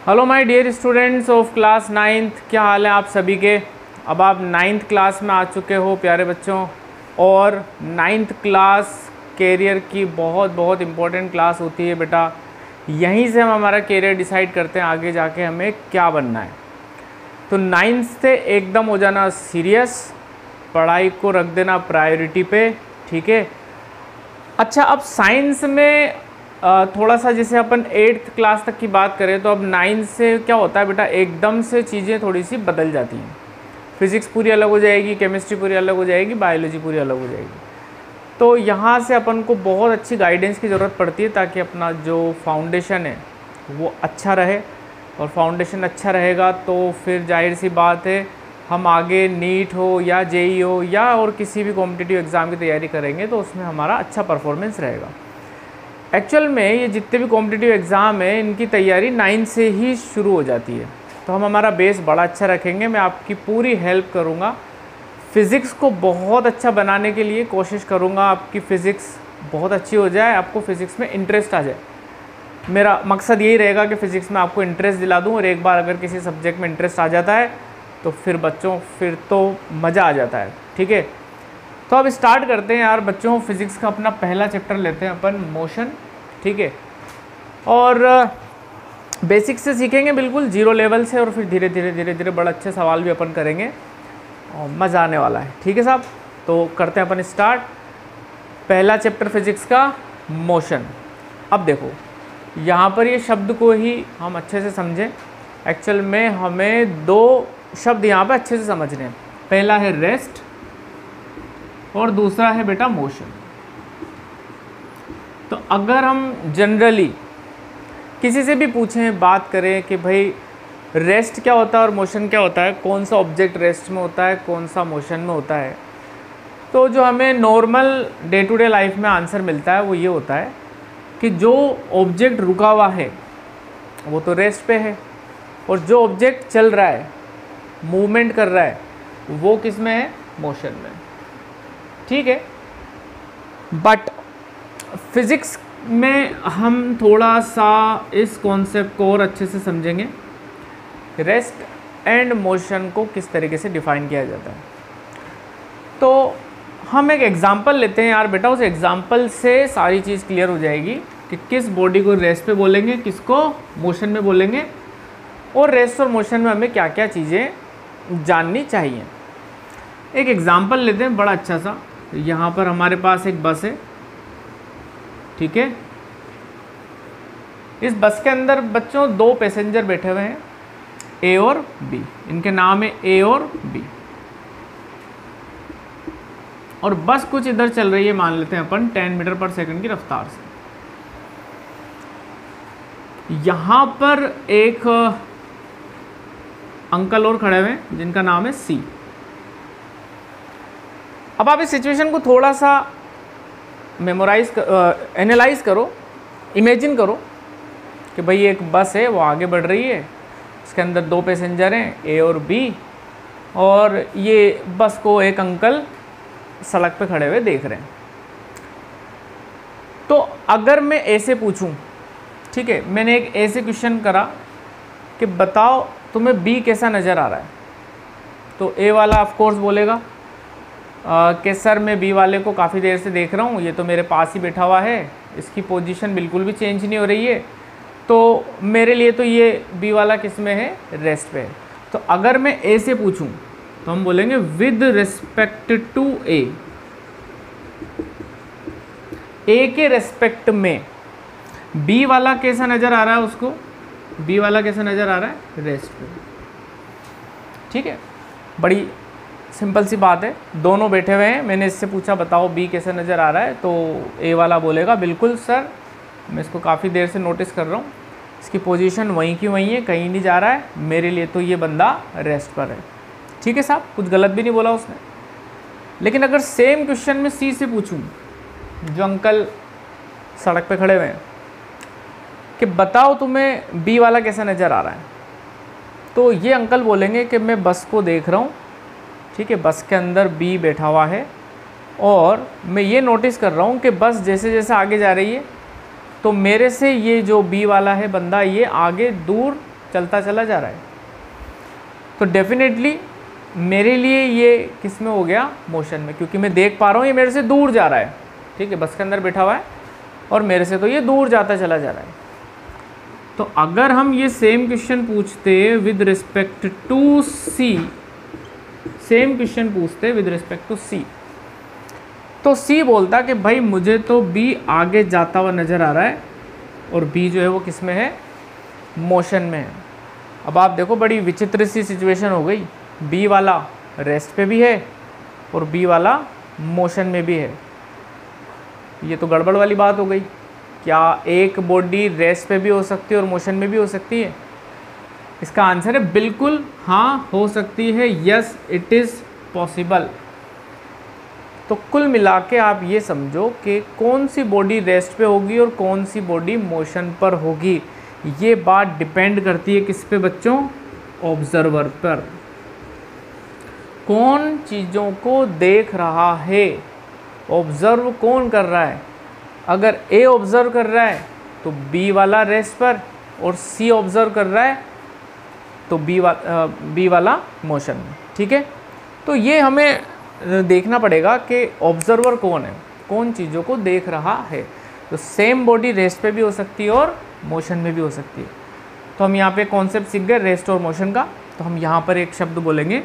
Hello my dear students of class 9th, क्या हाल है आप सभी के। अब आप 9th क्लास में आ चुके हो प्यारे बच्चों, और 9th क्लास कैरियर की बहुत इम्पोर्टेंट क्लास होती है बेटा। यहीं से हम हमारा कैरियर डिसाइड करते हैं आगे जाके हमें क्या बनना है। तो 9th से एकदम हो जाना सीरियस, पढ़ाई को रख देना प्रायोरिटी पे, ठीक है। अच्छा, अब साइंस में थोड़ा सा जैसे अपन 8th क्लास तक की बात करें तो अब 9th से क्या होता है बेटा, एकदम से चीज़ें थोड़ी सी बदल जाती हैं। फिज़िक्स पूरी अलग हो जाएगी, केमिस्ट्री पूरी अलग हो जाएगी, बायोलॉजी पूरी अलग हो जाएगी। तो यहाँ से अपन को बहुत अच्छी गाइडेंस की ज़रूरत पड़ती है ताकि अपना जो फाउंडेशन है वो अच्छा रहे, और फाउंडेशन अच्छा रहेगा तो फिर जाहिर सी बात है हम आगे नीट हो या जेई हो या और किसी भी कॉम्पिटिटिव एग्ज़ाम की तैयारी करेंगे तो उसमें हमारा अच्छा परफॉर्मेंस रहेगा। एक्चुअल में ये जितने भी कॉम्पिटिटिव एग्ज़ाम है इनकी तैयारी 9 से ही शुरू हो जाती है, तो हम हमारा बेस बड़ा अच्छा रखेंगे। मैं आपकी पूरी हेल्प करूँगा, फ़िज़िक्स को बहुत अच्छा बनाने के लिए कोशिश करूँगा, आपकी फ़िज़िक्स बहुत अच्छी हो जाए, आपको फ़िज़िक्स में इंटरेस्ट आ जाए। मेरा मकसद यही रहेगा कि फ़िज़िक्स में आपको इंटरेस्ट दिला दूँ, और एक बार अगर किसी सब्जेक्ट में इंटरेस्ट आ जाता है तो फिर बच्चों फिर तो मज़ा आ जाता है, ठीक है। तो अब स्टार्ट करते हैं यार बच्चों, फिज़िक्स का अपना पहला चैप्टर लेते हैं अपन, मोशन, ठीक है। और बेसिक से सीखेंगे बिल्कुल जीरो लेवल से, और फिर धीरे धीरे बड़ा अच्छे सवाल भी अपन करेंगे और मज़ा आने वाला है, ठीक है साहब। तो करते हैं अपन स्टार्ट, पहला चैप्टर फिज़िक्स का मोशन। अब देखो यहाँ पर ये शब्द को ही हम अच्छे से समझें। एक्चुअल में हमें दो शब्द यहाँ पर अच्छे से समझने हैं, पहला है रेस्ट और दूसरा है बेटा मोशन। तो अगर हम जनरली किसी से भी पूछें, बात करें कि भाई रेस्ट क्या होता है और मोशन क्या होता है, कौन सा ऑब्जेक्ट रेस्ट में होता है, कौन सा मोशन में होता है, तो जो हमें normal day to day life में आंसर मिलता है वो ये होता है कि जो ऑब्जेक्ट रुका हुआ है वो तो रेस्ट पे है, और जो ऑब्जेक्ट चल रहा है, मूवमेंट कर रहा है, वो किस में है, मोशन में, ठीक है। बट फिज़िक्स में हम थोड़ा सा इस कॉन्सेप्ट को और अच्छे से समझेंगे, रेस्ट एंड मोशन को किस तरीके से डिफ़ाइन किया जाता है। तो हम एक एग्जांपल लेते हैं यार बेटा, उस एग्जांपल से सारी चीज़ क्लियर हो जाएगी कि किस बॉडी को रेस्ट पे बोलेंगे, किसको मोशन में बोलेंगे, और रेस्ट और मोशन में हमें क्या क्या चीज़ें जाननी चाहिए। एक एग्जांपल लेते हैं बड़ा अच्छा सा। यहाँ पर हमारे पास एक बस है, ठीक है। इस बस के अंदर बच्चों दो पैसेंजर बैठे हुए हैं, ए और बी, इनके नाम है ए और बी, और बस कुछ इधर चल रही है, मान लेते हैं अपन 10 मीटर पर सेकंड की रफ्तार से। यहाँ पर एक अंकल और खड़े हुए हैं जिनका नाम है सी। अब आप इस सिचुएशन को थोड़ा सा एनालाइज करो, इमेजिन करो कि भाई एक बस है, वो आगे बढ़ रही है, इसके अंदर दो पैसेंजर हैं ए और बी, और ये बस को एक अंकल सड़क पे खड़े हुए देख रहे हैं। तो अगर मैं ऐसे पूछूं, ठीक है, मैंने एक ऐसे क्वेश्चन करा कि बताओ तुम्हें बी कैसा नज़र आ रहा है, तो ए वाला ऑफ कोर्स बोलेगा कि सर मैं बी वाले को काफ़ी देर से देख रहा हूँ, ये तो मेरे पास ही बैठा हुआ है, इसकी पोजीशन बिल्कुल भी चेंज नहीं हो रही है, तो मेरे लिए तो ये बी वाला किस में है, रेस्ट पे है। तो अगर मैं ए से पूछूं तो हम बोलेंगे विद रिस्पेक्ट टू ए के रेस्पेक्ट में बी वाला कैसा नज़र आ रहा है, उसको बी वाला कैसा नज़र आ रहा है, रेस्ट पे, ठीक है। बड़ी सिंपल सी बात है, दोनों बैठे हुए हैं, मैंने इससे पूछा बताओ बी कैसा नज़र आ रहा है, तो ए वाला बोलेगा बिल्कुल सर मैं इसको काफ़ी देर से नोटिस कर रहा हूँ, इसकी पोजीशन वहीं की वहीं है, कहीं नहीं जा रहा है, मेरे लिए तो ये बंदा रेस्ट पर है, ठीक है साहब, कुछ गलत भी नहीं बोला उसने। लेकिन अगर सेम क्वेश्चन में सी से पूछूँ, जो अंकल सड़क पे खड़े हुए हैं, कि बताओ तुम्हें बी वाला कैसा नज़र आ रहा है, तो ये अंकल बोलेंगे कि मैं बस को देख रहा हूँ, ठीक है, बस के अंदर बी बैठा हुआ है, और मैं ये नोटिस कर रहा हूँ कि बस जैसे जैसे आगे जा रही है तो मेरे से ये जो बी वाला है बंदा ये आगे दूर चलता चला जा रहा है। तो डेफिनेटली मेरे लिए ये किस में हो गया, मोशन में, क्योंकि मैं देख पा रहा हूँ ये मेरे से दूर जा रहा है। ठीक है, बस के अंदर बैठा हुआ है और मेरे से तो ये दूर जाता चला जा रहा है। तो अगर हम ये सेम क्वेश्चन पूछते with respect to C, same question पूछते विद रिस्पेक्ट टू सी, तो सी बोलता कि भाई मुझे तो बी आगे जाता हुआ नज़र आ रहा है और बी जो है वो किस में है, मोशन में है। अब आप देखो बड़ी विचित्र सी सिचुएशन हो गई, बी वाला रेस्ट पे भी है और बी वाला मोशन में भी है। ये तो गड़बड़ वाली बात हो गई। क्या एक बॉडी रेस्ट पे भी हो सकती है और मोशन में भी हो सकती है? इसका आंसर है बिल्कुल हाँ, हो सकती है। Yes, it is possible. तो कुल मिला के आप ये समझो कि कौन सी बॉडी रेस्ट पे होगी और कौन सी बॉडी मोशन पर होगी, ये बात डिपेंड करती है किस पे बच्चों, ऑब्जर्वर पर। कौन चीज़ों को देख रहा है, ऑब्जर्व कौन कर रहा है। अगर ए ऑब्जर्व कर रहा है तो बी वाला रेस्ट पर, और सी ऑब्जर्व कर रहा है तो बी वाला मोशन में। ठीक है, तो ये हमें देखना पड़ेगा कि ऑब्जर्वर कौन है, कौन चीज़ों को देख रहा है। तो सेम बॉडी रेस्ट पे भी हो सकती है और मोशन में भी हो सकती है। तो हम यहाँ पे कॉन्सेप्ट सीख गए रेस्ट और मोशन का। तो हम यहाँ पर एक शब्द बोलेंगे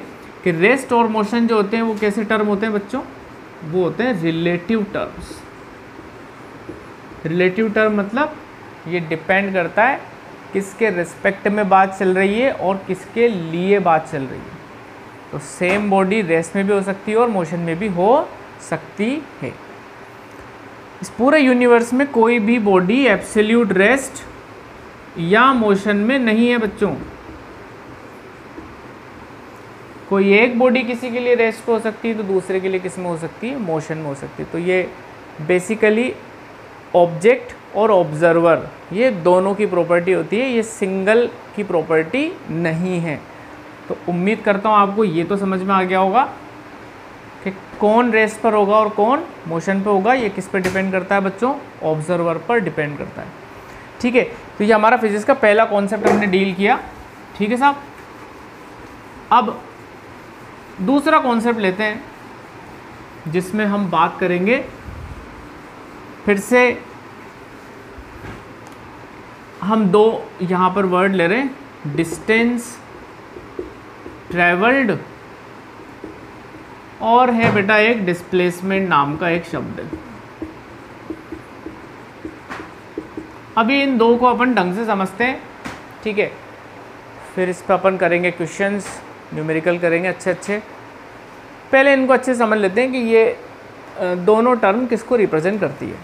कि रेस्ट और मोशन जो होते हैं वो कैसे टर्म होते हैं बच्चों, वो होते हैं रिलेटिव टर्म्स। रिलेटिव टर्म मतलब ये डिपेंड करता है किसके रिस्पेक्ट में बात चल रही है और किसके लिए बात चल रही है। तो सेम बॉडी रेस्ट में भी हो सकती है और मोशन में भी हो सकती है। इस पूरे यूनिवर्स में कोई भी बॉडी एब्सोल्यूट रेस्ट या मोशन में नहीं है बच्चों। कोई एक बॉडी किसी के लिए रेस्ट पे हो सकती है तो दूसरे के लिए किस में हो सकती है, मोशन में हो सकती है। तो ये बेसिकली ऑब्जेक्ट और ऑब्जर्वर ये दोनों की प्रॉपर्टी होती है, ये सिंगल की प्रॉपर्टी नहीं है। तो उम्मीद करता हूँ आपको ये तो समझ में आ गया होगा कि कौन रेस्ट पर होगा और कौन मोशन पे होगा। ये किस पर डिपेंड करता है बच्चों, ऑब्जर्वर पर डिपेंड करता है। ठीक है, तो ये हमारा फिजिक्स का पहला कॉन्सेप्ट हमने डील किया। ठीक है साहब, अब दूसरा कॉन्सेप्ट लेते हैं जिसमें हम बात करेंगे, फिर से हम दो यहाँ पर वर्ड ले रहे हैं, डिस्टेंस ट्रेवल्ड और है बेटा एक डिस्प्लेसमेंट नाम का एक शब्द। अभी इन दो को अपन ढंग से समझते हैं। ठीक है, फिर इस पर अपन करेंगे क्वेश्चंस, न्यूमेरिकल करेंगे अच्छे। पहले इनको अच्छे समझ लेते हैं कि ये दोनों टर्म किसको रिप्रेजेंट करती है।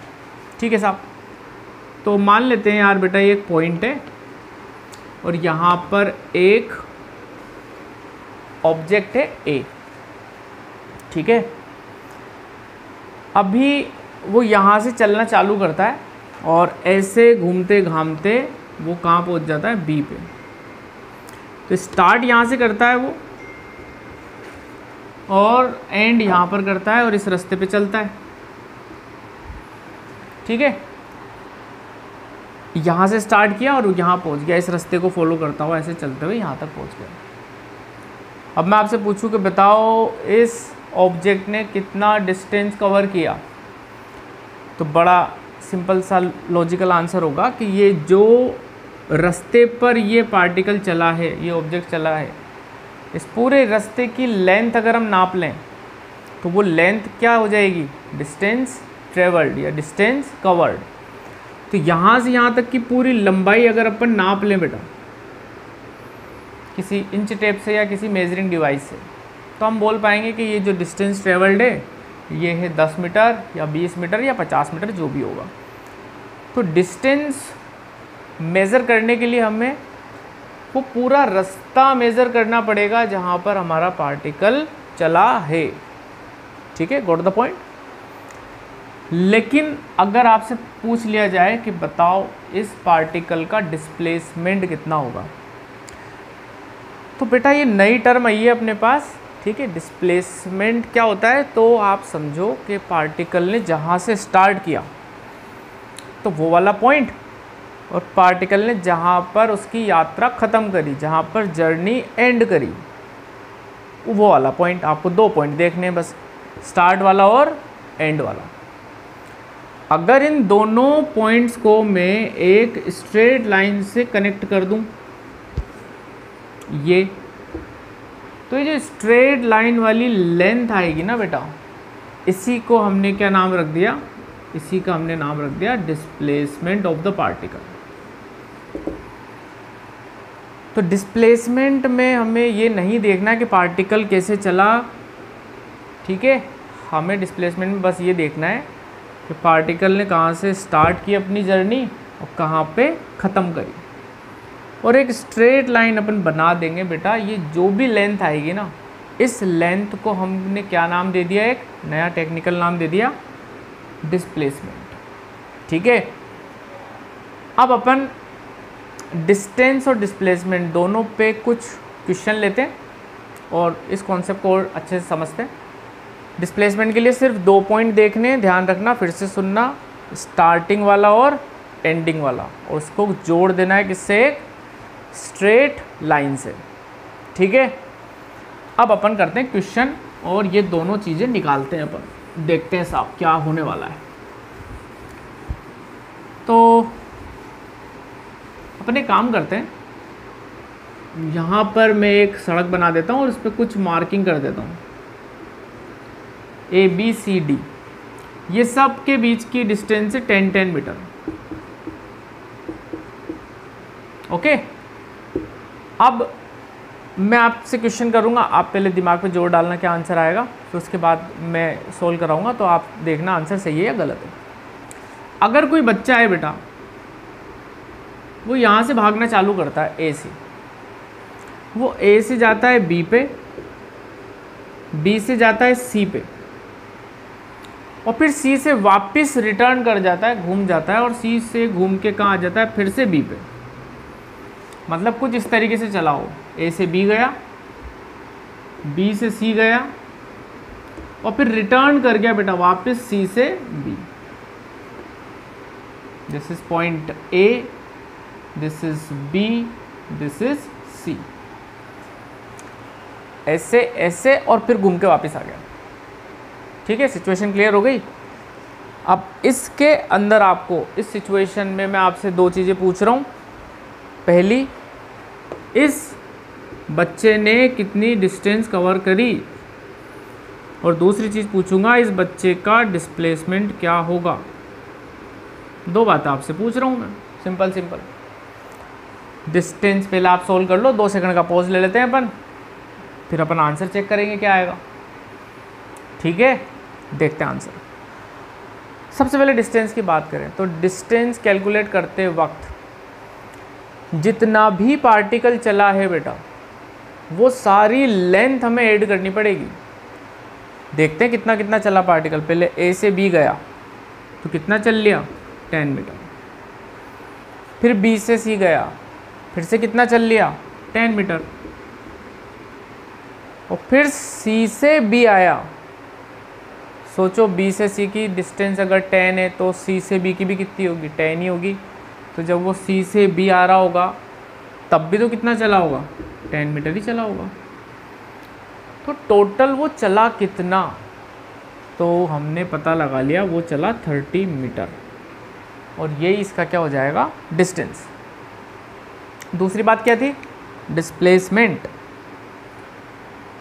ठीक है साहब, तो मान लेते हैं यार बेटा ये एक पॉइंट है और यहाँ पर एक ऑब्जेक्ट है ए। ठीक है, अभी वो यहाँ से चलना चालू करता है और ऐसे घूमते घामते वो कहाँ पहुँच जाता है, बी पे। तो स्टार्ट यहाँ से करता है वो और एंड यहाँ पर करता है और इस रास्ते पे चलता है। ठीक है, यहाँ से स्टार्ट किया और यहाँ पहुँच गया, इस रास्ते को फॉलो करता हुआ ऐसे चलते हुए यहाँ तक पहुँच गया। अब मैं आपसे पूछूं कि बताओ इस ऑब्जेक्ट ने कितना डिस्टेंस कवर किया, तो बड़ा सिंपल सा लॉजिकल आंसर होगा कि ये जो रास्ते पर ये पार्टिकल चला है, ये ऑब्जेक्ट चला है, इस पूरे रास्ते की लेंथ अगर हम नाप लें तो वो लेंथ क्या हो जाएगी, डिस्टेंस ट्रेवल्ड या डिस्टेंस कवर्ड। तो यहाँ से यहाँ तक की पूरी लंबाई अगर अपन नाप लें बेटा किसी इंच टेप से या किसी मेजरिंग डिवाइस से, तो हम बोल पाएंगे कि ये जो डिस्टेंस ट्रेवल्ड है ये है 10 मीटर या 20 मीटर या 50 मीटर जो भी होगा। तो डिस्टेंस मेज़र करने के लिए हमें वो पूरा रास्ता मेज़र करना पड़ेगा जहाँ पर हमारा पार्टिकल चला है। ठीक है, गॉट द पॉइंट। लेकिन अगर आपसे पूछ लिया जाए कि बताओ इस पार्टिकल का डिस्प्लेसमेंट कितना होगा, तो बेटा ये नई टर्म आई है अपने पास। ठीक है, डिस्प्लेसमेंट क्या होता है, तो आप समझो कि पार्टिकल ने जहाँ से स्टार्ट किया तो वो वाला पॉइंट और पार्टिकल ने जहाँ पर उसकी यात्रा ख़त्म करी, जहाँ पर जर्नी एंड करी, वो वाला पॉइंट। आपको 2 पॉइंट देखने हैं बस, स्टार्ट वाला और एंड वाला। अगर इन दोनों पॉइंट्स को मैं एक स्ट्रेट लाइन से कनेक्ट कर दूं, ये तो ये जो स्ट्रेट लाइन वाली लेंथ आएगी ना बेटा, इसी को हमने क्या नाम रख दिया, इसी का हमने नाम रख दिया डिस्प्लेसमेंट ऑफ द पार्टिकल। तो डिस्प्लेसमेंट में हमें ये नहीं देखना कि पार्टिकल कैसे चला, ठीक है, हमें डिस्प्लेसमेंट में बस ये देखना है कि पार्टिकल ने कहाँ से स्टार्ट की अपनी जर्नी और कहाँ पे ख़त्म करी। और एक स्ट्रेट लाइन अपन बना देंगे बेटा, ये जो भी लेंथ आएगी ना, इस लेंथ को हमने क्या नाम दे दिया, एक नया टेक्निकल नाम दे दिया, डिस्प्लेसमेंट। ठीक है, अब अपन डिस्टेंस और डिस्प्लेसमेंट दोनों पे कुछ क्वेश्चन लेते हैं और इस कॉन्सेप्ट को और अच्छे से समझते हैं। डिस्प्लेसमेंट के लिए सिर्फ 2 पॉइंट देखने, ध्यान रखना, फिर से सुनना, स्टार्टिंग वाला और एंडिंग वाला, और उसको जोड़ देना है किससे, एक स्ट्रेट लाइन से। ठीक है, अब अपन करते हैं क्वेश्चन और ये दोनों चीज़ें निकालते हैं अपन, देखते हैं साहब क्या होने वाला है। तो अपन एक काम करते हैं, यहाँ पर मैं एक सड़क बना देता हूँ और उस पर कुछ मार्किंग कर देता हूँ, ABCD, ये सब के बीच की डिस्टेंस है 10-10 मीटर। ओके, अब मैं आपसे क्वेश्चन करूँगा, आप पहले दिमाग पे जोर डालना क्या आंसर आएगा, फिर उसके बाद मैं सोल्व कराऊँगा, तो आप देखना आंसर सही है या गलत है। अगर कोई बच्चा है बेटा, वो यहाँ से भागना चालू करता है A से, वो A से जाता है B पे, B से जाता है C पे, और फिर C से वापस रिटर्न कर जाता है, घूम जाता है, और C से घूम के कहाँ आ जाता है, फिर से B पे। मतलब कुछ इस तरीके से चला हो, A से B गया, B से C गया, और फिर रिटर्न कर गया बेटा वापस C से B। This is point A, this is B, this is C। ऐसे ऐसे और फिर घूम के वापस आ गया। ठीक है, सिचुएशन क्लियर हो गई। अब इसके अंदर आपको, इस सिचुएशन में मैं आपसे 2 चीज़ें पूछ रहा हूँ। पहली, इस बच्चे ने कितनी डिस्टेंस कवर करी, और दूसरी चीज़ पूछूंगा, इस बच्चे का डिस्प्लेसमेंट क्या होगा। 2 बातें आपसे पूछ रहा हूँ मैं, सिंपल सिंपल। डिस्टेंस पहले आप सोल्व कर लो, 2 सेकंड का पॉज ले लेते हैं अपन, फिर अपन आंसर चेक करेंगे क्या आएगा। ठीक है, देखते हैं आंसर। सबसे पहले डिस्टेंस की बात करें तो डिस्टेंस कैलकुलेट करते वक्त जितना भी पार्टिकल चला है बेटा, वो सारी लेंथ हमें ऐड करनी पड़ेगी। देखते हैं कितना कितना चला पार्टिकल। पहले A से B गया तो कितना चल लिया, 10 मीटर। फिर B से C गया, फिर से कितना चल लिया, 10 मीटर। और फिर C से B आया, सोचो B से C की डिस्टेंस अगर 10 है तो C से B की भी कितनी होगी, 10 ही होगी। तो जब वो C से B आ रहा होगा तब भी तो कितना चला होगा, 10 मीटर ही चला होगा। तो टोटल वो चला कितना, तो हमने पता लगा लिया वो चला 30 मीटर, और ये इसका क्या हो जाएगा, डिस्टेंस। दूसरी बात क्या थी, डिस्प्लेसमेंट।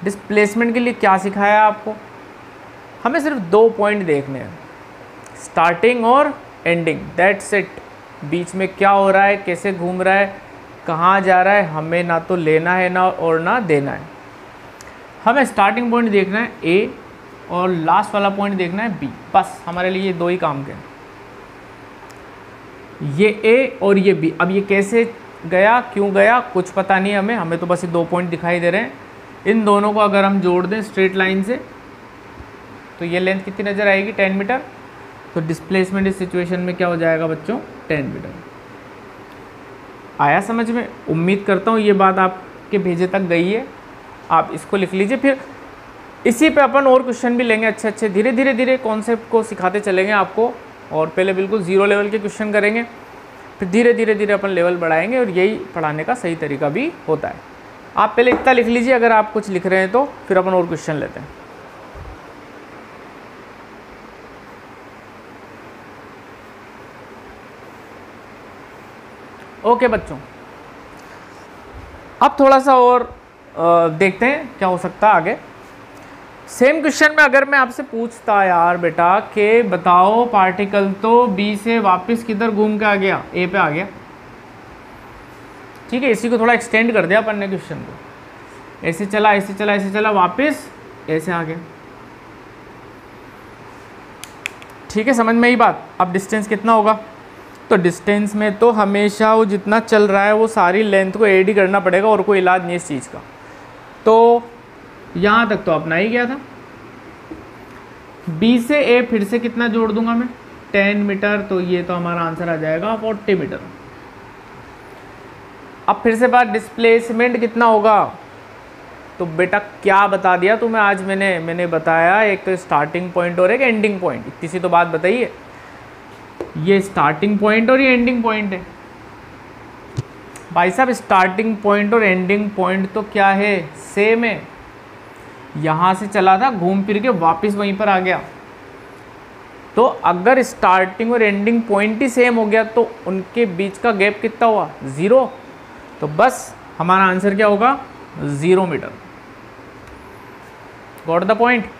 डिस्प्लेसमेंट के लिए क्या सिखाया आपको, हमें सिर्फ 2 पॉइंट देखने हैं, स्टार्टिंग और एंडिंग, दैट्स इट। बीच में क्या हो रहा है, कैसे घूम रहा है, कहाँ जा रहा है, हमें ना तो लेना है ना और ना देना है। हमें स्टार्टिंग पॉइंट देखना है A और लास्ट वाला पॉइंट देखना है B, बस हमारे लिए ये 2 ही काम के, ये A और ये B। अब ये कैसे गया, क्यों गया, कुछ पता नहीं हमें, हमें तो बस ये 2 पॉइंट दिखाई दे रहे हैं। इन दोनों को अगर हम जोड़ दें स्ट्रेट लाइन से तो ये लेंथ कितनी नज़र आएगी, 10 मीटर। तो डिस्प्लेसमेंट इस सिचुएशन में क्या हो जाएगा बच्चों, 10 मीटर। आया समझ में? उम्मीद करता हूँ ये बात आपके भेजे तक गई है। आप इसको लिख लीजिए, फिर इसी पे अपन और क्वेश्चन भी लेंगे अच्छे अच्छे, धीरे धीरे धीरे कॉन्सेप्ट को सिखाते चलेंगे आपको। और पहले बिल्कुल 0 लेवल के क्वेश्चन करेंगे, फिर धीरे धीरे धीरे अपन लेवल बढ़ाएंगे और यही पढ़ाने का सही तरीका भी होता है। आप पहले इतना लिख लीजिए, अगर आप कुछ लिख रहे हैं तो फिर अपन और क्वेश्चन लेते हैं। ओके बच्चों, अब थोड़ा सा और देखते हैं क्या हो सकता है आगे। सेम क्वेश्चन में अगर मैं आपसे पूछता यार बेटा कि बताओ पार्टिकल तो बी से वापस किधर घूम के आ गया, ए पे आ गया, ठीक है। इसी को थोड़ा एक्सटेंड कर दिया अपन ने क्वेश्चन को, ऐसे चला ऐसे चला ऐसे चला, वापस ऐसे आ गया, ठीक है। समझ में ही बात। अब डिस्टेंस कितना होगा, तो डिस्टेंस में तो हमेशा वो जितना चल रहा है वो सारी लेंथ को ऐड ही करना पड़ेगा, और कोई इलाज नहीं है इस चीज़ का। तो यहाँ तक तो अपना ही गया था। बी से ए फिर से कितना जोड़ दूंगा मैं, 10 मीटर, तो ये तो हमारा आंसर आ जाएगा 40 मीटर। अब फिर से बात डिस्प्लेसमेंट कितना होगा, तो बेटा क्या बता दिया तुम्हें आज मैंने बताया, एक तो स्टार्टिंग पॉइंट और एक एंडिंग पॉइंट। इतनी सी तो बात बताइए, ये स्टार्टिंग पॉइंट और ये एंडिंग पॉइंट है भाई साहब। स्टार्टिंग पॉइंट और एंडिंग पॉइंट तो क्या है, सेम है। यहाँ से चला था, घूम फिर के वापस वहीं पर आ गया। तो अगर स्टार्टिंग और एंडिंग पॉइंट ही सेम हो गया तो उनके बीच का गैप कितना हुआ, 0। तो बस हमारा आंसर क्या होगा, 0 मीटर। Got the point.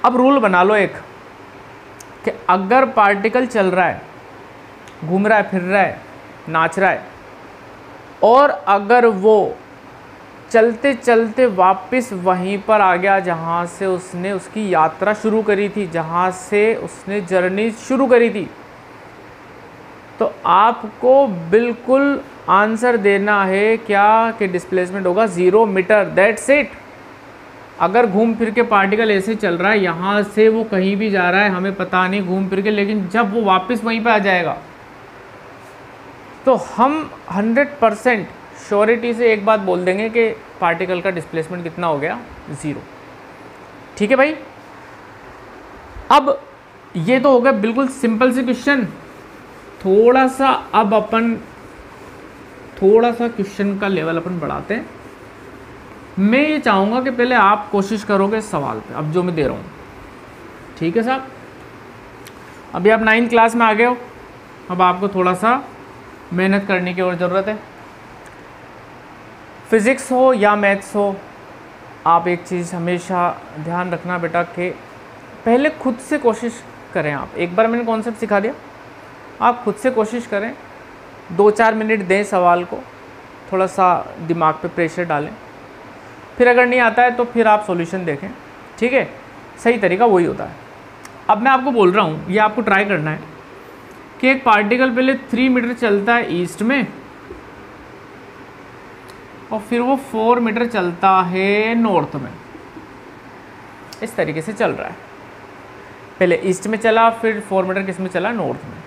अब रूल बना लो एक, कि अगर पार्टिकल चल रहा है, घूम रहा है, फिर रहा है, नाच रहा है, और अगर वो चलते चलते वापस वहीं पर आ गया जहाँ से उसने उसकी यात्रा शुरू करी थी, जहाँ से उसने जर्नी शुरू करी थी, तो आपको बिल्कुल आंसर देना है क्या, कि डिस्प्लेसमेंट होगा 0 मीटर। That's it. अगर घूम फिर के पार्टिकल ऐसे चल रहा है, यहाँ से वो कहीं भी जा रहा है, हमें पता नहीं घूम फिर के, लेकिन जब वो वापस वहीं पे आ जाएगा तो हम 100% श्योरिटी से एक बात बोल देंगे कि पार्टिकल का डिस्प्लेसमेंट कितना हो गया, 0। ठीक है भाई। अब ये तो हो गया बिल्कुल सिंपल सी क्वेश्चन। थोड़ा सा अब अपन थोड़ा सा क्वेश्चन का लेवल अपन बढ़ाते हैं। मैं ये चाहूँगा कि पहले आप कोशिश करोगे सवाल पे, अब जो मैं दे रहा हूँ, ठीक है साहब। अभी आप 9th क्लास में आ गए हो, अब आपको थोड़ा सा मेहनत करने की और ज़रूरत है। फिज़िक्स हो या मैथ्स हो, आप एक चीज़ हमेशा ध्यान रखना बेटा कि पहले खुद से कोशिश करें। आप एक बार मैंने कॉन्सेप्ट सिखा दिया, आप खुद से कोशिश करें, 2-4 मिनट दें सवाल को, थोड़ा सा दिमाग पे प्रेशर डालें, फिर अगर नहीं आता है तो फिर आप सॉल्यूशन देखें, ठीक है। सही तरीका वही होता है। अब मैं आपको बोल रहा हूँ, ये आपको ट्राई करना है कि एक पार्टिकल पहले 3 मीटर चलता है ईस्ट में, और फिर वो 4 मीटर चलता है नॉर्थ में। इस तरीके से चल रहा है, पहले ईस्ट में चला, फिर 4 मीटर किस में चला, नॉर्थ में।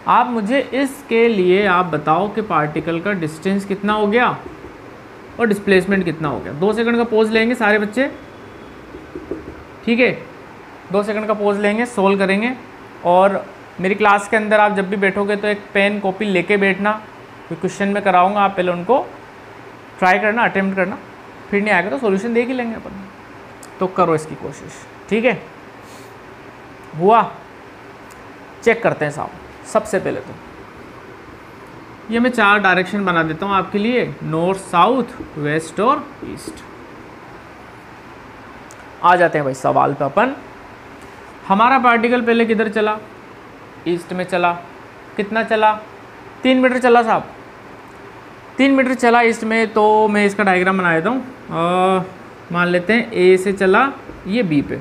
आप मुझे इसके लिए आप बताओ कि पार्टिकल का डिस्टेंस कितना हो गया और डिस्प्लेसमेंट कितना हो गया। 2 सेकंड का पॉज लेंगे सारे बच्चे, ठीक है। 2 सेकंड का पॉज लेंगे, सोल्व करेंगे। और मेरी क्लास के अंदर आप जब भी बैठोगे तो एक पेन कॉपी लेके बैठना, कोई क्वेश्चन में कराऊंगा, आप पहले उनको ट्राई करना, अटेम्प्ट करना, फिर नहीं आएगा तो सॉल्यूशन देख ही लेंगे अपन। तो करो इसकी कोशिश, ठीक है। हुआ, चेक करते हैं साहब। सबसे पहले तो ये मैं 4 डायरेक्शन बना देता हूँ आपके लिए, नॉर्थ, साउथ, वेस्ट और ईस्ट। आ जाते हैं भाई सवाल पे अपन। हमारा पार्टिकल पहले किधर चला, ईस्ट में चला। कितना चला, 3 मीटर चला साहब, 3 मीटर चला ईस्ट में। तो मैं इसका डायग्राम बना देता हूँ। मान लेते हैं ए से चला ये बी पे,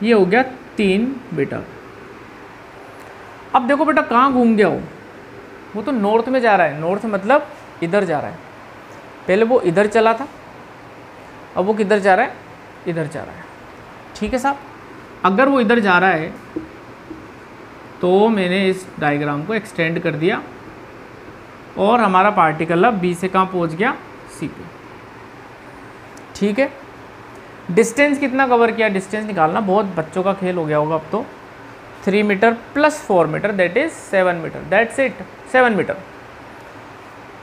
ये हो गया 3 मीटर। अब देखो बेटा कहाँ घूम गया वो तो नॉर्थ में जा रहा है। नॉर्थ मतलब इधर जा रहा है। पहले वो इधर चला था, अब वो किधर जा रहा है, इधर जा रहा है, ठीक है साहब। अगर वो इधर जा रहा है तो मैंने इस डायग्राम को एक्सटेंड कर दिया और हमारा पार्टिकल अब बी से कहाँ पहुँच गया, सी पे, ठीक है। डिस्टेंस कितना कवर किया, डिस्टेंस निकालना बहुत बच्चों का खेल हो गया होगा अब तो। 3 meter plus 4 meter that is 7 meter, that's it, 7 meter.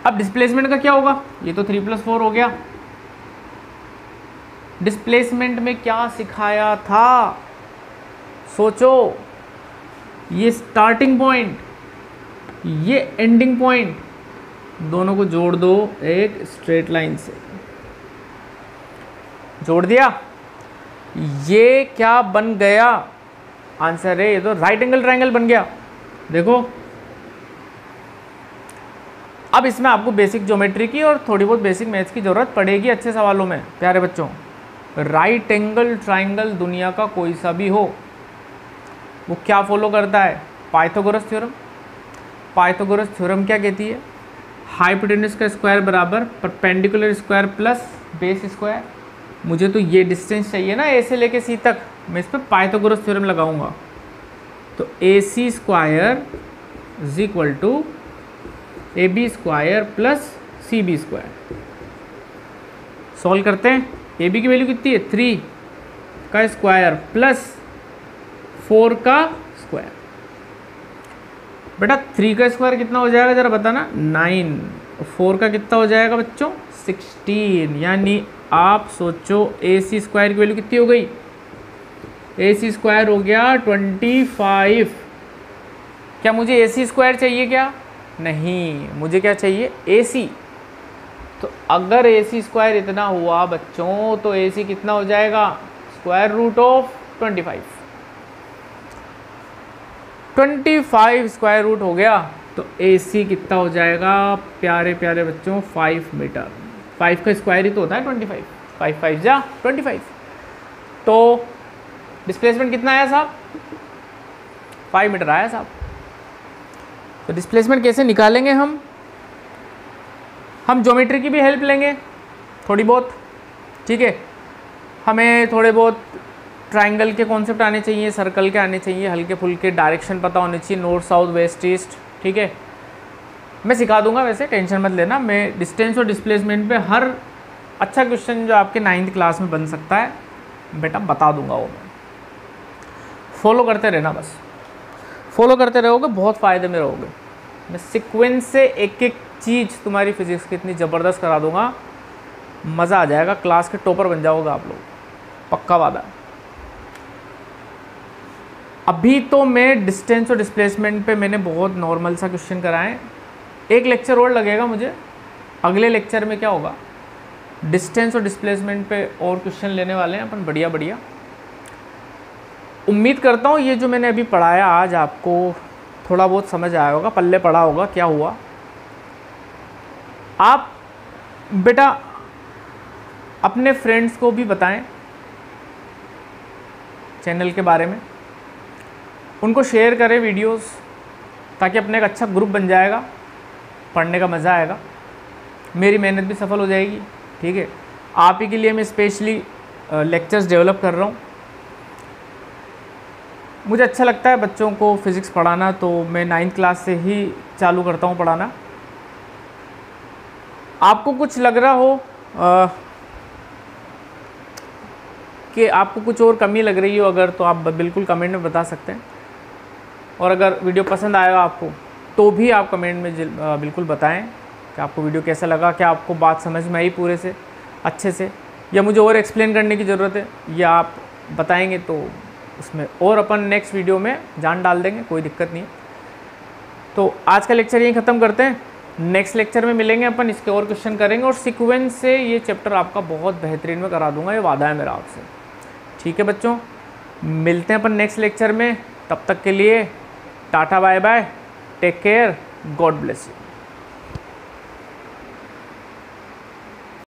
अब डिस्प्लेसमेंट का क्या होगा, ये तो 3 + 4 हो गया। डिस्प्लेसमेंट में क्या सिखाया था, सोचो, ये स्टार्टिंग पॉइंट, ये एंडिंग पॉइंट, दोनों को जोड़ दो एक स्ट्रेट लाइन से, जोड़ दिया, ये क्या बन गया, आंसर है ये तो राइट एंगल ट्रायंगल बन गया। देखो अब इसमें आपको बेसिक ज्योमेट्री की और थोड़ी बहुत बेसिक मैथ्स की जरूरत पड़ेगी अच्छे सवालों में प्यारे बच्चों। राइट एंगल ट्रायंगल दुनिया का कोई सा भी हो, वो क्या फॉलो करता है, पाइथागोरस थ्योरम। पाइथागोरस थ्योरम क्या कहती है, हाइपोटेन्यूज का स्क्वायर बराबर perpendicular square plus base square. मुझे तो ये डिस्टेंस चाहिए ना ए से लेके सी तक, मैं इस पर पाइथागोरस थ्योरम लगाऊंगा। तो A C square is equal to A B square plus C B square. Solve करते हैं, ए बी की वैल्यू कितनी है 3 का स्क्वायर प्लस 4 का स्क्वायर। बेटा 3 का स्क्वायर कितना हो जाएगा जरा बताना, 9। 4 का कितना हो जाएगा बच्चों 16। यानी आप सोचो ए सी स्क्वायर की वैल्यू कितनी हो गई, ए सी स्क्वायर हो गया 25। क्या मुझे ए सी स्क्वायर चाहिए क्या, नहीं, मुझे क्या चाहिए ए सी। तो अगर ए सी स्क्वायर इतना हुआ बच्चों तो ए सी कितना हो जाएगा, square root of 25। 25 square root हो गया तो ए सी कितना हो जाएगा प्यारे प्यारे बच्चों 5 मीटर। 5 का स्क्वायर ही तो होता है 25, 5 5 जा 25। तो डिस्प्लेसमेंट कितना आया साहब, 5 मीटर आया साहब। तो डिस्प्लेसमेंट कैसे निकालेंगे हम ज्योमेट्री की भी हेल्प लेंगे थोड़ी बहुत, ठीक है। हमें थोड़े बहुत ट्रायंगल के कॉन्सेप्ट आने चाहिए, सर्कल के आने चाहिए, हल्के फुल्के डायरेक्शन पता होने चाहिए, नॉर्थ साउथ वेस्ट ईस्ट, ठीक है। मैं सिखा दूंगा, वैसे टेंशन मत लेना। मैं डिस्टेंस और डिस्प्लेसमेंट पे हर अच्छा क्वेश्चन जो आपके 9th क्लास में बन सकता है बेटा बता दूंगा, वो मैं फॉलो करते रहना, बस फॉलो करते रहोगे बहुत फ़ायदे में रहोगे। मैं सीक्वेंस से एक एक चीज़ तुम्हारी फिजिक्स की इतनी ज़बरदस्त करा दूंगा, मज़ा आ जाएगा, क्लास के टॉपर बन जाओगे आप लोग, पक्का वादा। अभी तो मैं डिस्टेंस और डिस्प्लेसमेंट पे मैंने बहुत नॉर्मल सा क्वेश्चन कराए, एक लेक्चर और लगेगा मुझे। अगले लेक्चर में क्या होगा, डिस्टेंस और डिस्प्लेसमेंट पे और क्वेश्चन लेने वाले हैं अपन, बढ़िया बढ़िया। उम्मीद करता हूँ ये जो मैंने अभी पढ़ाया आज आपको थोड़ा बहुत समझ आया होगा, पल्ले पड़ा होगा क्या हुआ। आप बेटा अपने फ्रेंड्स को भी बताएं चैनल के बारे में, उनको शेयर करें वीडियोस, ताकि अपने एक अच्छा ग्रुप बन जाएगा, पढ़ने का मज़ा आएगा, मेरी मेहनत भी सफल हो जाएगी, ठीक है। आप ही के लिए मैं स्पेशली लेक्चर्स डेवलप कर रहा हूँ। मुझे अच्छा लगता है बच्चों को फिज़िक्स पढ़ाना, तो मैं 9th क्लास से ही चालू करता हूँ पढ़ाना। आपको कुछ लग रहा हो कि आपको कुछ और कमी लग रही हो अगर, तो आप बिल्कुल कमेंट में बता सकते हैं। और अगर वीडियो पसंद आएगा आपको तो भी आप कमेंट में बिल्कुल बताएं कि आपको वीडियो कैसा लगा, क्या आपको बात समझ में आई पूरे से अच्छे से, या मुझे और एक्सप्लेन करने की ज़रूरत है, या आप बताएंगे तो उसमें और अपन नेक्स्ट वीडियो में जान डाल देंगे, कोई दिक्कत नहीं है। तो आज का लेक्चर यहीं ख़त्म करते हैं, नेक्स्ट लेक्चर में मिलेंगे अपन, इसके और क्वेश्चन करेंगे और सीक्वेंस से ये चैप्टर आपका बहुत बेहतरीन में करा दूंगा, ये वादा है मेरा आपसे, ठीक है बच्चों। मिलते हैं अपन नेक्स्ट लेक्चर में, तब तक के लिए tata bye bye, take care, God bless you.